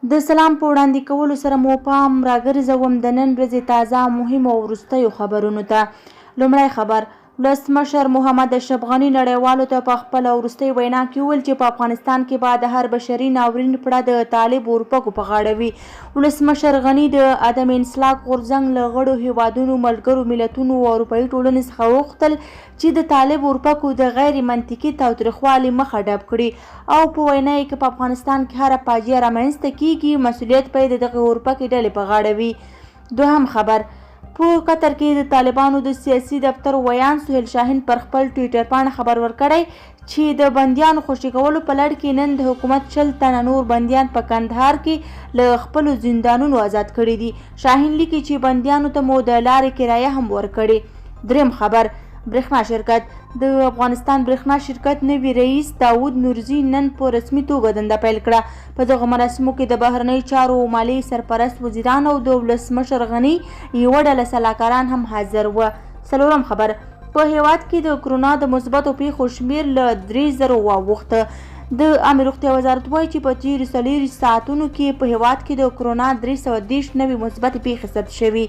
د سلام په وړاندې کولو سره مو پام راګرځوم د نن ورځې تازه مهمو او وروستیو خبرونو ته. لومړی خبر: ولسمشر محمد اشرف غني نړیوالو ته په خپله وروستۍ وینا کې وویل چې په افغانستان کې به د هر بشري ناورین پړه د طالب اورپکو په غاړه وي. ولسمشر غني د عدم انسلاک غورځنګ له غړو هیوادونو، ملګرو ملتونو او اروپایي ټولنې څخه وغوښتل چې د طالب اورپکو د غیر منطقي تاوتریخوالي مخه ډب کړي او په وینا یې کې په افغانستان کې هره فاجعه رامنځته کیږي مسؤلیت به یې د دغه اورپکې ډلې په غاړه وي. دوهم خبر: په قطر کې د طالبانو د سیاسي دفتر ویان سهیل شاهین پر خپل ټویټر باندې خبر ورکړی چې د بندیانو خوشي کولو په لړ کې نن د حکومت 40 تنه نور بندیان په کندهار کې له خپلو زندانونو آزاد کړي دي. شاهین لیکي چې بندیانو ته مو د لارې کرایه هم ورکړې. دریم خبر: برېښنا شرکت: د افغانستان برېښنا شرکت نوي رئیس داود نورزي نن په رسمي توګه دنده پیل کړه. په دغه مراسمو کې د بهرنیو چارو او مالیې سرپرست وزیران او د ولسمشر غني یوه ډله سلاکاران هم حاضر وو. څلورم خبر: په هیواد کې د کرونا د مثبتو پیښو شمېر له 3000 واوښته. د عامه روغتیا وزارت وایي چې په تېرو 40 ساعتونو کې په هیواد کې د کرونا 330 نوې مثبتې پیښې ثبت شوي.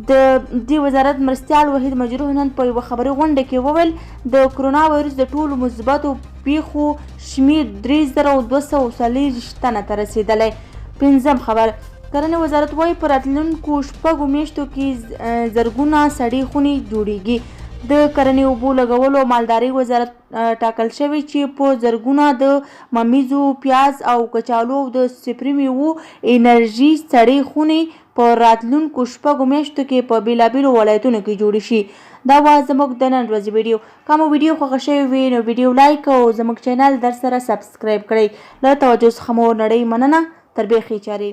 د دې وزارت مرستیال وحید مجروح نن په یوه خبري غونډه کې وویل د کرونا وایرس د ټولو مثبتو پیښو شمېر 3240 تنه ته رسېدلی. پنځم خبر: کرنې وزارت وایي په راتلونکو 6 میاشتو کې زرګونه سړې خونې جوړیږي. د کرنې، اوبو لګولو او مالدارۍ وزارت ټاکل شوی چې په زرګونه د ممیزو، پیاز او کچالو او د صفري میوو انرژي سړې خونې په راتلونکو 6 میاشتو کې په بېلابېلو ولایتونو کې جوړې شي. دا وه زموږ د نن ورځې ویډیو. که مو ویډیو خوښه شوې وي نو ویډیو لایک او زموږ چینل در سره سبسکرایب کړئ. له توجه څخه مو نړۍ مننه. تر بیخي چارې